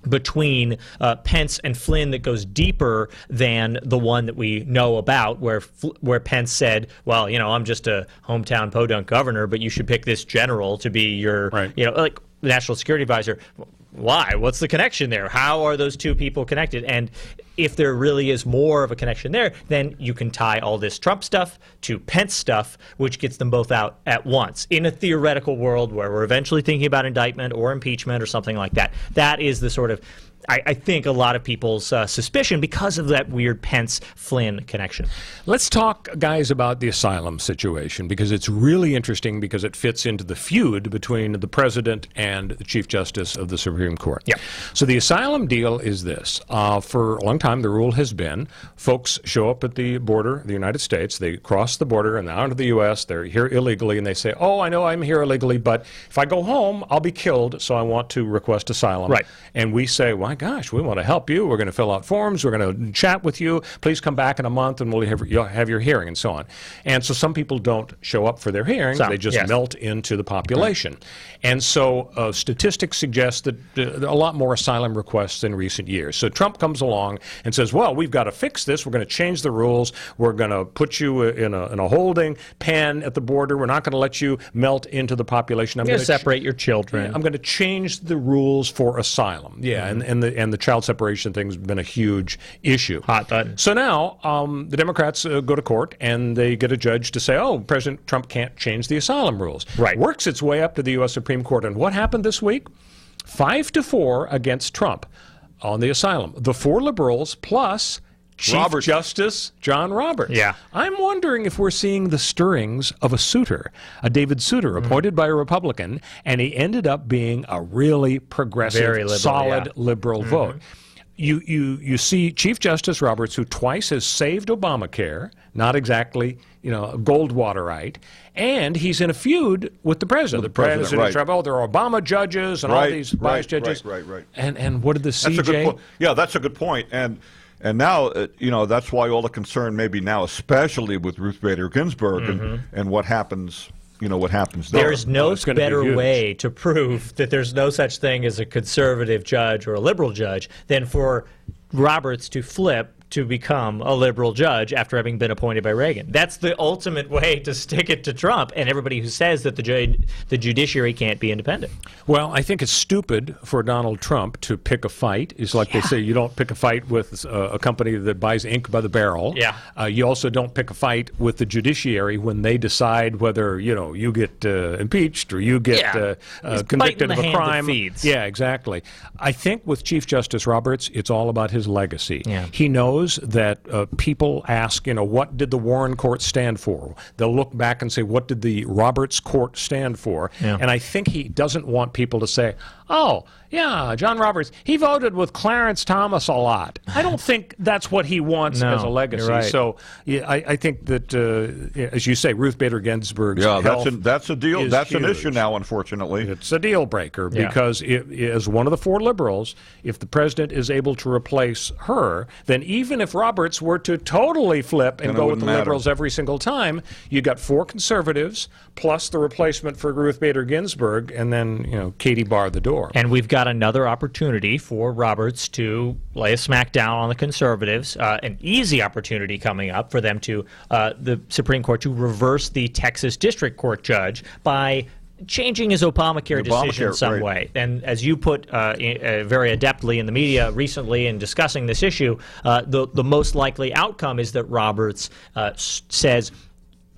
between Pence and Flynn that goes deeper than the one that we know about, where Pence said, well, you know, I'm just a hometown podunk governor, but you should pick this general to be your, you know, like the national security advisor. Why? What's the connection there? How are those two people connected? And if there really is more of a connection there, then you can tie all this Trump stuff to Pence stuff, which gets them both out at once. In a theoretical world where we're eventually thinking about indictment or impeachment or something like that, that is the sort of, I think, a lot of people's suspicion because of that weird Pence-Flynn connection. Let's talk, guys, about the asylum situation, because it's really interesting because it fits into the feud between the president and the Chief Justice of the Supreme Court. Yeah. So the asylum deal is this. For a long time, the rule has been folks show up at the border of the United States, they cross the border and out of the U.S., they're here illegally, and they say, oh, I know I'm here illegally, but if I go home, I'll be killed, so I want to request asylum. Right. And we say, well, my gosh, we want to help you. We're going to fill out forms. We're going to chat with you. Please come back in a month and you'll have your hearing and so on. And so some people don't show up for their hearings. They just melt into the population. And so statistics suggest that a lot more asylum requests in recent years. So Trump comes along and says, well, we've got to fix this. We're going to change the rules. We're going to put you in a holding pen at the border. We're not going to let you melt into the population. I'm going to separate your children. I'm going to change the rules for asylum. Yeah, and the child separation thing's been a huge issue. Hot button. So now the Democrats go to court and they get a judge to say, oh, President Trump can't change the asylum rules. Right. Works its way up to the U.S. Supreme Court. And what happened this week? 5-4 against Trump on the asylum. The 4 liberals plus Chief Justice John Roberts. Yeah. I'm wondering if we're seeing the stirrings of a Souter, a David Souter, appointed by a Republican, and he ended up being a really progressive, very liberal, solid liberal vote. You see Chief Justice Roberts, who twice has saved Obamacare, not exactly, you know, a Goldwaterite, and he's in a feud with the president. The president is trouble. There are Obama judges and all these biased judges. Right. And what did the CJ? That's a good point. And now, you know, that's why all the concern maybe now, especially with Ruth Bader Ginsburg and what happens, you know, what happens there. There's no better way to prove that there's no such thing as a conservative judge or a liberal judge than for Roberts to flip to become a liberal judge after having been appointed by Reagan. That's the ultimate way to stick it to Trump and everybody who says that the judiciary can't be independent. Well, I think it's stupid for Donald Trump to pick a fight. It's like they say you don't pick a fight with a company that buys ink by the barrel. Yeah. You also don't pick a fight with the judiciary when they decide whether, you know, you get impeached or you get convicted of a crime. Feeds. Yeah, exactly. I think with Chief Justice Roberts, it's all about his legacy. Yeah. He knows knows that people ask, what did the Warren Court stand for? They'll look back and say, what did the Roberts Court stand for? Yeah. And I think he doesn't want people to say, oh, yeah, John Roberts, he voted with Clarence Thomas a lot. I don't think that's what he wants as a legacy. You're right. So yeah, I think that, as you say, Ruth Bader Ginsburg's health that's a deal. is That's an huge. issue now, unfortunately. It's a deal breaker because as one of the 4 liberals, if the president is able to replace her, then even if Roberts were to totally flip and Then it go with wouldn't the matter. liberals every single time, you got 4 conservatives plus the replacement for Ruth Bader Ginsburg, and then Katie Barr the door. And we've got another opportunity for Roberts to lay a smack down on the conservatives, an easy opportunity coming up for them to, the Supreme Court, to reverse the Texas District Court judge by changing his Obamacare decision in some way. And as you put very adeptly in the media recently in discussing this issue, the most likely outcome is that Roberts says,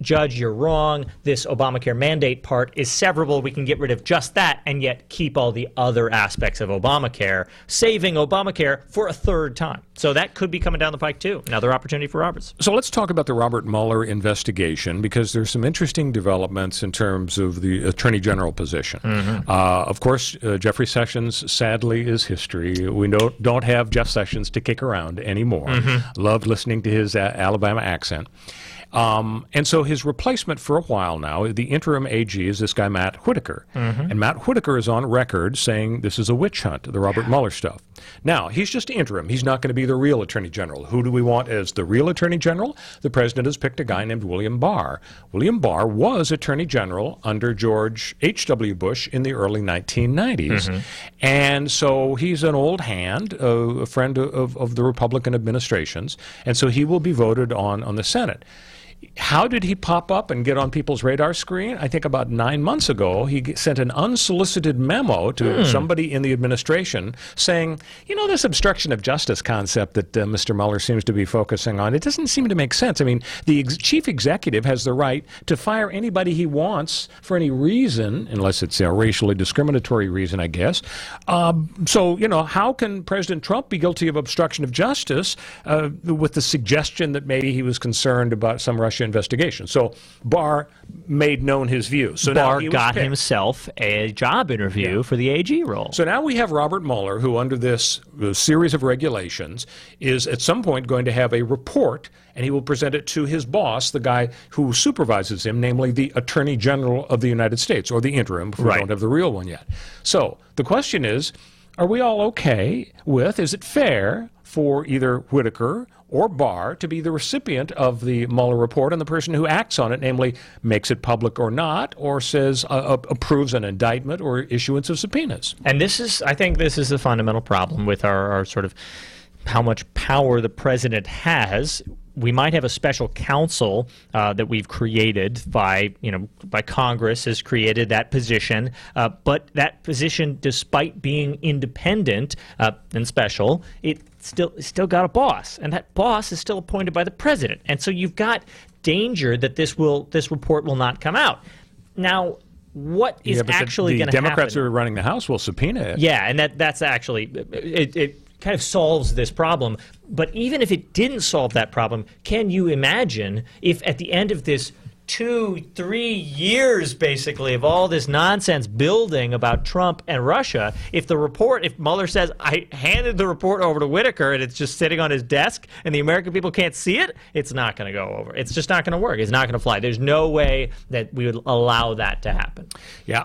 Judge, you're wrong. This Obamacare mandate part is severable. We can get rid of just that and yet keep all the other aspects of Obamacare, saving Obamacare for a 3rd time. So that could be coming down the pike, too. Another opportunity for Roberts. So let's talk about the Robert Mueller investigation, because there's some interesting developments in terms of the Attorney General position. Of course, Jeffrey Sessions, sadly, is history. We don't have Jeff Sessions to kick around anymore. Loved listening to his Alabama accent. And so his replacement for a while now, the interim AG, is this guy Matt Whitaker. And Matt Whitaker is on record saying this is a witch hunt, the Robert Mueller stuff. Now, he's just interim. He's not going to be the real Attorney General. Who do we want as the real Attorney General? The President has picked a guy named William Barr. William Barr was Attorney General under George H.W. Bush in the early 1990s. And so he's an old hand, a friend of the Republican administrations, and so he will be voted on the Senate. How did he pop up and get on people's radar screen? I think about 9 months ago, he sent an unsolicited memo to somebody in the administration saying, this obstruction of justice concept that Mr. Mueller seems to be focusing on, it doesn't seem to make sense. I mean, the chief executive has the right to fire anybody he wants for any reason, unless it's a racially discriminatory reason, I guess. So, how can President Trump be guilty of obstruction of justice with the suggestion that maybe he was concerned about some Russia investigation? So Barr made known his views. So Barr now got himself a job interview for the AG role. So now we have Robert Mueller, who under this series of regulations is at some point going to have a report, and he will present it to his boss, the guy who supervises him, namely the Attorney General of the United States, or the interim, if we don't have the real one yet. So the question is, are we all okay with, is it fair for either Whitaker or Barr to be the recipient of the Mueller report and the person who acts on it, namely makes it public or not, or says approves an indictment or issuance of subpoenas? And I think this is the fundamental problem with our sort of how much power the president has. We might have a special counsel that we've created by Congress has created that position, but that position, despite being independent and special, it still got a boss, and that boss is still appointed by the president. And so you've got danger that this report will not come out. Now, what is actually going to happen? The Democrats who are running the House will subpoena it. Yeah, and that's actually it kind of solves this problem. But even if it didn't solve that problem, can you imagine if at the end of this 2-3 years basically of all this nonsense building about Trump and Russia, if Mueller says, I handed the report over to Whitaker and it's just sitting on his desk and the American people can't see it, it's not going to go over. It's just not going to work. It's not going to fly. There's no way that we would allow that to happen. Yeah,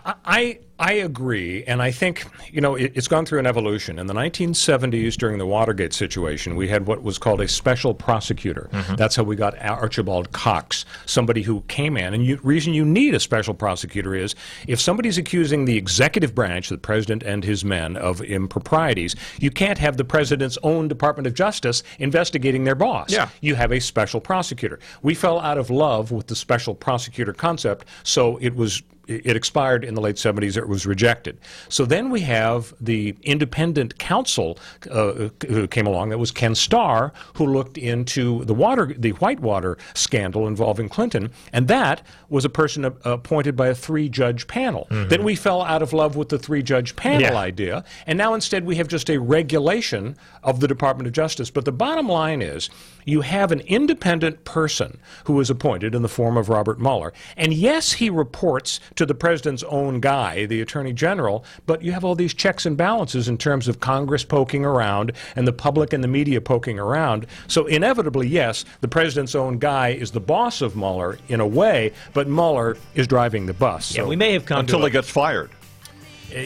I agree, and I think, it's gone through an evolution. In the 1970s, during the Watergate situation, we had what was called a special prosecutor. That's how we got Archibald Cox, somebody who came in. And the reason you need a special prosecutor is if somebody's accusing the executive branch, the president and his men, of improprieties, you can't have the president's own Department of Justice investigating their boss. Yeah. You have a special prosecutor. We fell out of love with the special prosecutor concept, so it was it expired in the late 70s, or it was rejected. So then we have the independent counsel who came along. That was Ken Starr, who looked into the Whitewater scandal involving Clinton, and that was a person appointed by a 3-judge panel. Then we fell out of love with the 3-judge panel idea, and now instead we have just a regulation of the Department of Justice. But the bottom line is, you have an independent person who was appointed in the form of Robert Mueller, and yes, he reports to the president's own guy, the Attorney General, but you have all these checks and balances in terms of Congress poking around and the public and the media poking around. So inevitably, yes, the president's own guy is the boss of Mueller in a way, but Mueller is driving the bus. Yeah, we may have come until he gets fired.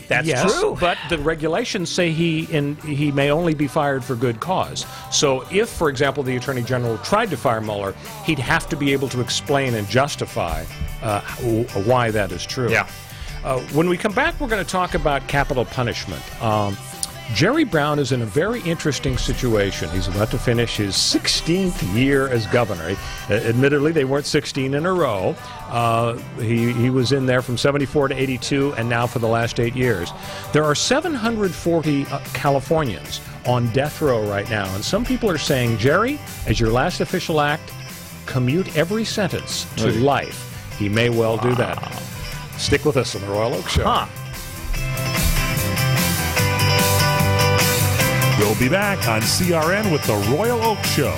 That's yes, true. But the regulations say he may only be fired for good cause. So if, for example, the Attorney General tried to fire Mueller, he'd have to be able to explain and justify why that is true. Yeah. When we come back, we're going to talk about capital punishment. Jerry Brown is in a very interesting situation. He's about to finish his 16th year as governor. Admittedly, they weren't 16 in a row. He was in there from 74 to 82, and now for the last 8 years. There are 740 Californians on death row right now, and some people are saying, Jerry, as your last official act, commute every sentence to life. He may well do that. Stick with us on the Royal Oak Show. We'll be back on CRN with the Royal Oak Show.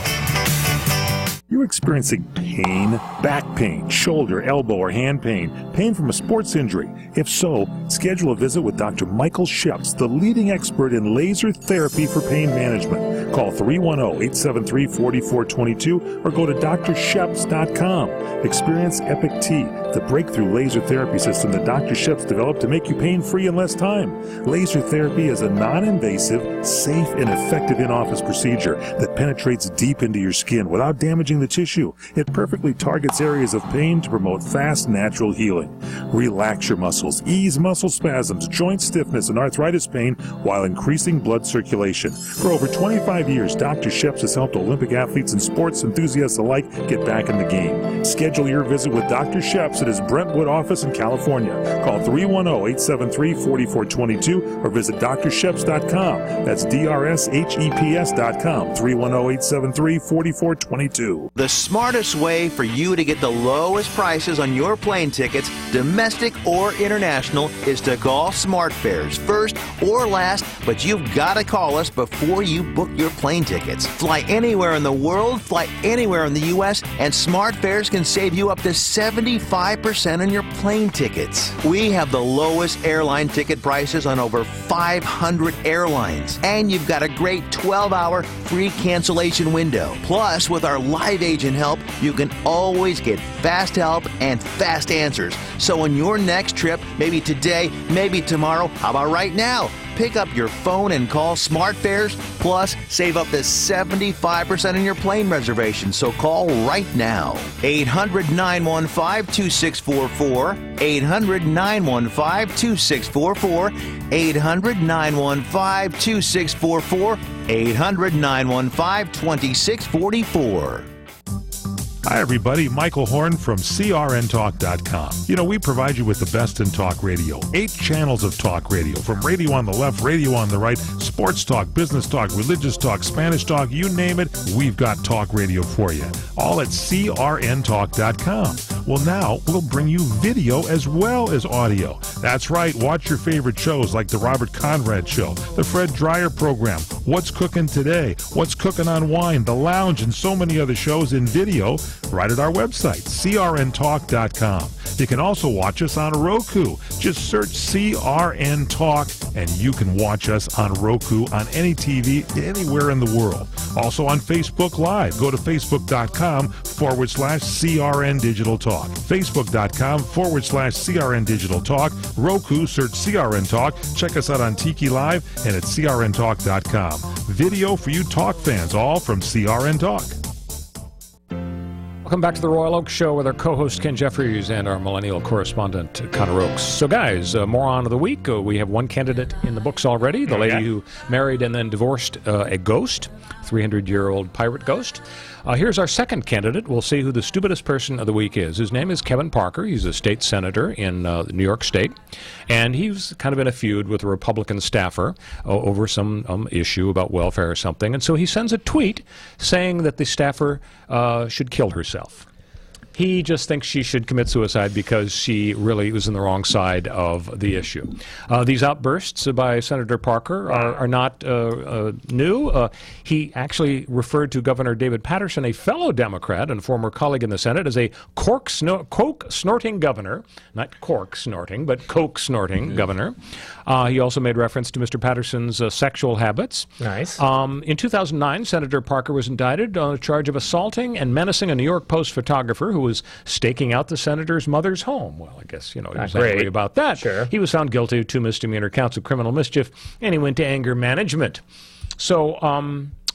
You're experiencing pain, back pain, shoulder, elbow, or hand pain, pain from a sports injury. If so, schedule a visit with Dr. Michael Sheps, the leading expert in laser therapy for pain management. Call 310-873-4422 or go to drsheps.com. Experience Epic T, the breakthrough laser therapy system that Dr. Sheps developed to make you pain-free in less time. Laser therapy is a non-invasive, safe, and effective in-office procedure that penetrates deep into your skin without damaging the tissue. It perfectly targets areas of pain to promote fast, natural healing. Relax your muscles, ease muscle spasms, joint stiffness, and arthritis pain while increasing blood circulation. For over 25 years, Dr. Sheps has helped Olympic athletes and sports enthusiasts alike get back in the game. Schedule your visit with Dr. Sheps at his Brentwood office in California. Call 310-873-4422 or visit drsheps.com. That's DRSHEPS.com. 310-873-4422. The smartest way for you to get the lowest prices on your plane tickets, domestic or international, is to call SmartFares first or last, but you've got to call us before you book your plane tickets. Fly anywhere in the world, fly anywhere in the U.S., and SmartFares can save you up to 75% on your plane tickets. We have the lowest airline ticket prices on over 500 airlines, and you've got a great 12-hour free cancellation window. Plus, with our live agent help, you can always get fast help and fast answers. So on your next trip, maybe today, maybe tomorrow, how about right now? Pick up your phone and call SmartFares, plus save up to 75% on your plane reservation. So call right now. 800-915-2644. 800-915-2644. 800-915-2644. 800-915-2644. Hi, everybody. Michael Horn from CRNTalk.com. You know, we provide you with the best in talk radio. 8 channels of talk radio, from radio on the left, radio on the right, sports talk, business talk, religious talk, Spanish talk, you name it, we've got talk radio for you. All at CRNTalk.com. Well, now we'll bring you video as well as audio. That's right. Watch your favorite shows like The Robert Conrad Show, The Fred Dreyer Program, What's Cooking Today, What's Cooking on Wine, The Lounge, and so many other shows in video right at our website, crntalk.com. You can also watch us on Roku. Just search CRN Talk, and you can watch us on Roku on any TV anywhere in the world. Also on Facebook Live. Go to facebook.com/CRN Digital Talk. Facebook.com/CRN Digital Talk. Roku, search CRN Talk. Check us out on Tiki Live and at CRNTalk.com. Video for you talk fans, all from CRN Talk. Welcome back to the Royal Oak Show with our co-host Ken Jeffries and our millennial correspondent Connor Oakes. So guys, moron of the week. We have one candidate in the books already, the lady who married and then divorced a ghost, 300-year-old pirate ghost. Here's our second candidate. We'll see who the stupidest person of the week is. His name is Kevin Parker. He's a state senator in New York State, and he's kind of in a feud with a Republican staffer over some issue about welfare or something. And so he sends a tweet saying that the staffer should kill herself. He just thinks she should commit suicide because she really was in the wrong side of the issue. These outbursts by Senator Parker are not new. He actually referred to Governor David Paterson, a fellow Democrat and former colleague in the Senate, as a coke-snorting governor. Not cork-snorting, but coke-snorting governor. He also made reference to Mr. Patterson's sexual habits. Nice. In 2009, Senator Parker was indicted on a charge of assaulting and menacing a New York Post photographer who was staking out the senator's mother's home. Well, I guess, he was angry about that. Sure. He was found guilty of 2 misdemeanor counts of criminal mischief, and he went to anger management. So,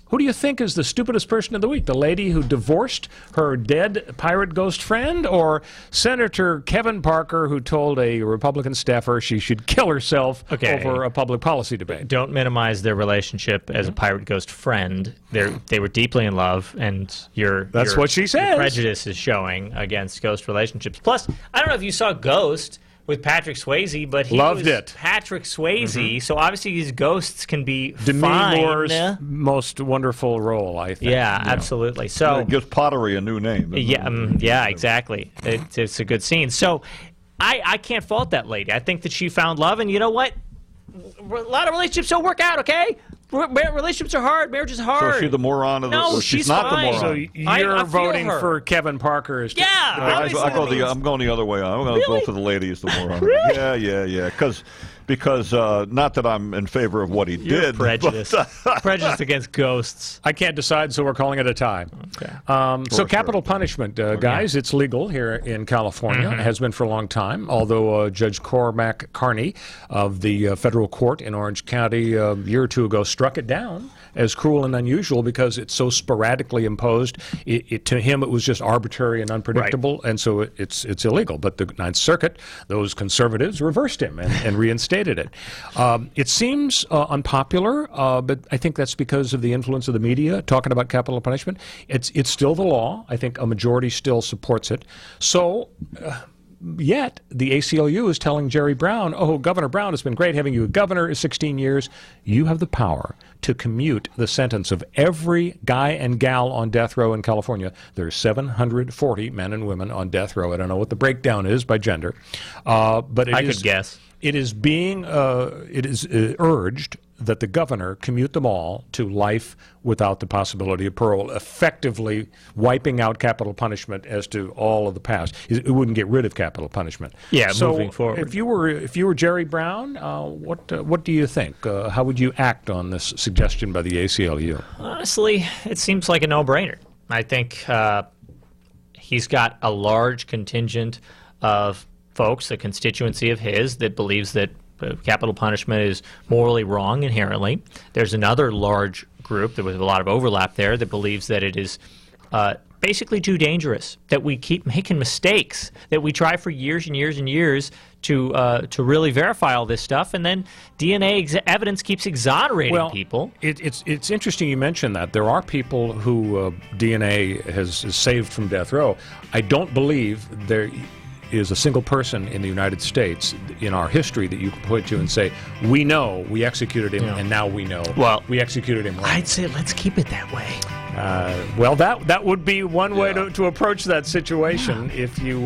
who do you think is the stupidest person of the week? The lady who divorced her dead pirate ghost friend, or Senator Kevin Parker, who told a Republican staffer she should kill herself over a public policy debate? Don't minimize their relationship as a pirate ghost friend. They were deeply in love, and That's what she says. Your prejudice is showing against ghost relationships. Plus, I don't know if you saw Ghost with Patrick Swayze, but he loved it. Patrick Swayze, so obviously these ghosts can be Demi fine. Moore's most wonderful role, I think. Yeah, absolutely. So it gives pottery a new name. Yeah, exactly. It's a good scene. So I can't fault that lady. I think that she found love, and you know what? A lot of relationships don't work out, okay? Relationships are hard. Marriage is hard. So is she the moron of the... No, she's she's not fine. the moron. So you're voting for Kevin Parker. I'm going the other way. I'm going to go for the lady as the moron. Really? Yeah. Because not that I'm in favor of what he did. Prejudice. Prejudice against ghosts. I can't decide, so we're calling it a tie. Okay. So capital punishment, guys, it's legal here in California. It has been for a long time, although Judge Cormac Carney of the federal court in Orange County a year or two ago struck it down as cruel and unusual because it's so sporadically imposed. To him, it was just arbitrary and unpredictable, and so it's illegal. But the Ninth Circuit, those conservatives, reversed him and reinstated it. It seems unpopular, but I think that's because of the influence of the media talking about capital punishment. It's still the law. I think a majority still supports it. So... Yet, the ACLU is telling Jerry Brown, oh, Governor Brown, it's been great having you a governor 16 years. You have the power to commute the sentence of every guy and gal on death row in California. There's 740 men and women on death row. I don't know what the breakdown is by gender. But I could guess. It is being urged that the governor commute them all to life without the possibility of parole, effectively wiping out capital punishment as to all of the past. It wouldn't get rid of capital punishment. Yeah, so moving forward. If you were Jerry Brown, what do you think? How would you act on this suggestion by the ACLU? Honestly, it seems like a no-brainer. I think he's got a large contingent of folks, a constituency of his, that believes that capital punishment is morally wrong inherently. There's another large group, there was a lot of overlap there, that believes that it is basically too dangerous, that we keep making mistakes, that we try for years and years and years to really verify all this stuff, and then DNA evidence keeps exonerating people. It's interesting you mention that. There are people who DNA has saved from death row. I don't believe there is a single person in the United States in our history that you can point to and say, we know we executed him, and now we know we executed him wrong. I'd say let's keep it that way. Well, that would be one way to approach that situation if you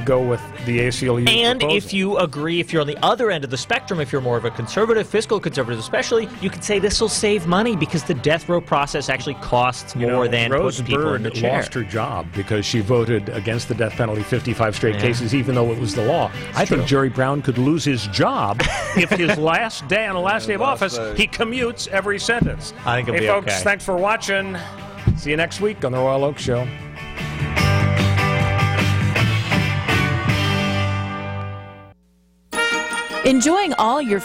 go with the ACLU and proposal. If you agree, if you're on the other end of the spectrum, if you're more of a conservative, fiscal conservative especially, you could say this will save money because the death row process actually costs more than putting people in the chair. Rose Byrd lost her job because she voted against the death penalty 55 straight cases, even though it was the law. I think Jerry Brown could lose his job if his last day of office, he commutes every sentence. I think it'll be folks, okay. Thanks for watching. See you next week on the Royal Oak Show. Enjoying all your